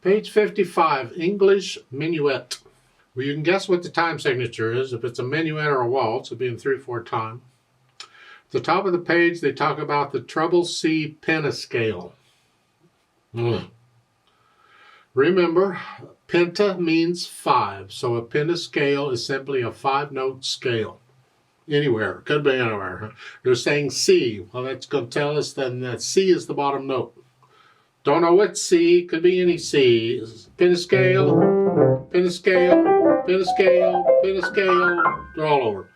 Page 55, English Minuet. Well, you can guess what the time signature is. If it's a minuet or a waltz, it'll be in 3/4 time. At the top of the page, they talk about the treble C pentascale. Remember, penta means 5, so a pentascale is simply a 5-note scale. Anywhere, could be anywhere. They're saying C. Well, that's going to tell us then that C is the bottom note. Don't know what C, could be any C. Pentascale, pentascale, pentascale, pentascale. They're all over.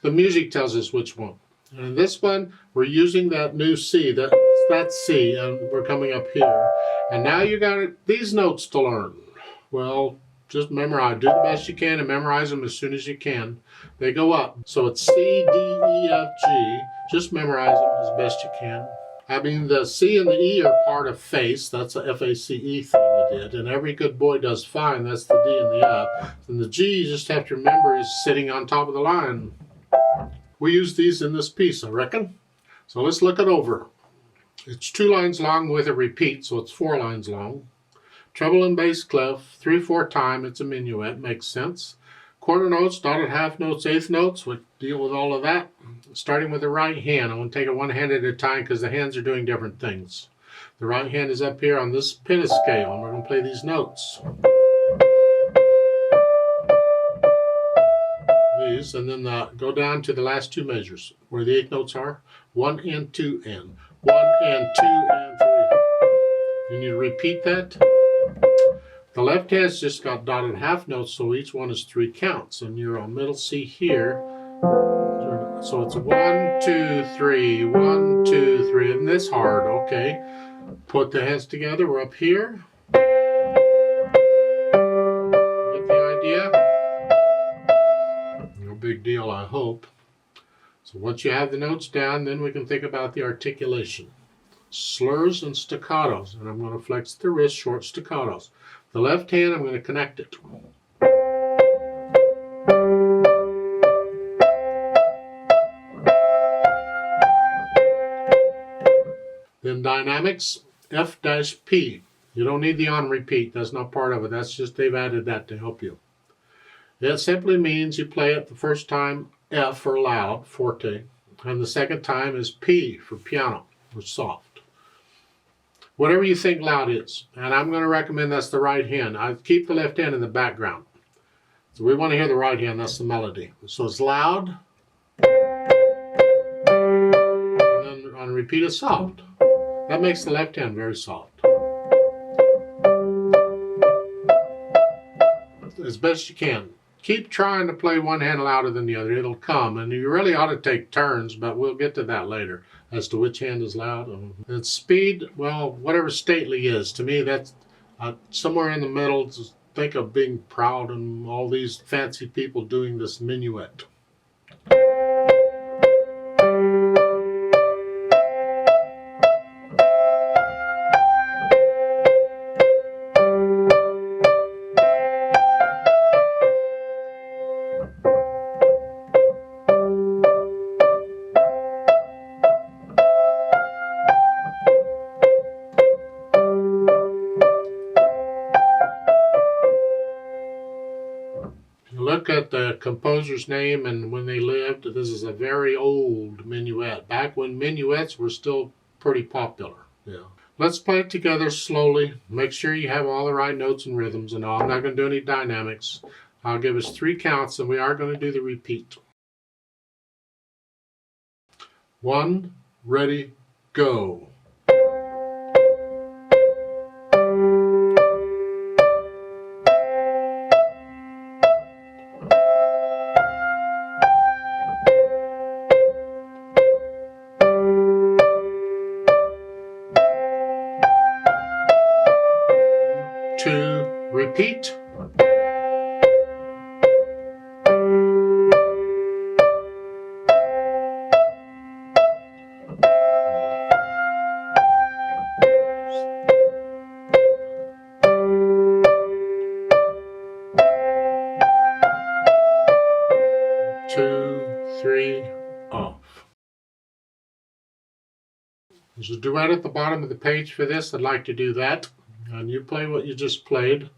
The music tells us which one. And in this one, we're using that new C. That's C, and we're coming up here. And now you got these notes to learn. Well, just memorize. Do the best you can and memorize them as soon as you can. They go up. So it's C, D, E, F, G. Just memorize them as best you can. I mean, the C and the E are part of face. That's the F-A-C-E thing you did. And every good boy does fine. That's the D and the F. And the G, you just have to remember, is sitting on top of the line. We use these in this piece, I reckon. So let's look it over. It's 2 lines long with a repeat, so it's 4 lines long. Treble and bass clef, 3/4 time. It's a minuet, makes sense. Quarter notes, dotted half notes, eighth notes. We'll deal with all of that. Starting with the right hand. I'm going to take it one hand at a time because the hands are doing different things. The right hand is up here on this pentascale, and we're going to play these notes. These, and then go down to the last 2 measures where the 8 notes are. 1 and 2 and 1 and 2 and 3. You need to repeat that. The left hand's just got dotted half notes, so each one is 3 counts, and you're on middle C here. So it's 1, 2, 3, 1, 2, 3, and this hard. Okay, put the hands together. We're up here. Get the idea? No big deal, I hope. So once you have the notes down, then we can think about the articulation. Slurs and staccatos, and I'm going to flex the wrist, short staccatos. The left hand, I'm going to connect it. Then dynamics, F-P. You don't need the on repeat. That's not part of it. That's just they've added that to help you. It simply means you play it the first time F for loud, forte, and the second time is P for piano, or soft. Whatever you think loud is. And I'm going to recommend that's the right hand. I keep the left hand in the background. So we want to hear the right hand. That's the melody. So it's loud. And then on repeat it's soft. That makes the left hand very soft. As best you can. Keep trying to play one hand louder than the other. It'll come. And you really ought to take turns, but we'll get to that later as to which hand is loud. And speed, well, whatever stately is. To me, that's somewhere in the middle. Just think of being proud and all these fancy people doing this minuet. Look at the composer's name and when they lived. This is a very old minuet, back when minuets were still pretty popular. Yeah. Let's play it together slowly. Make sure you have all the right notes and rhythms and all. I'm not going to do any dynamics. I'll give us 3 counts and we are going to do the repeat. 1, ready, go. 2, repeat. 2, 3, off. There's a duet at the bottom of the page for this. I'd like to do that. And you play what you just played.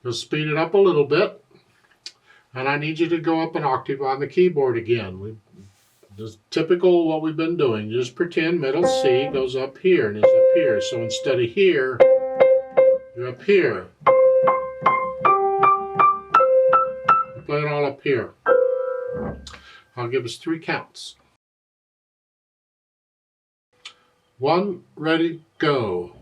You'll speed it up a little bit. And I need you to go up an octave on the keyboard again. Just typical what we've been doing. Just pretend middle C goes up here and is up here. So instead of here, you're up here. You play it all up here. I'll give us 3 counts. 1, ready, go.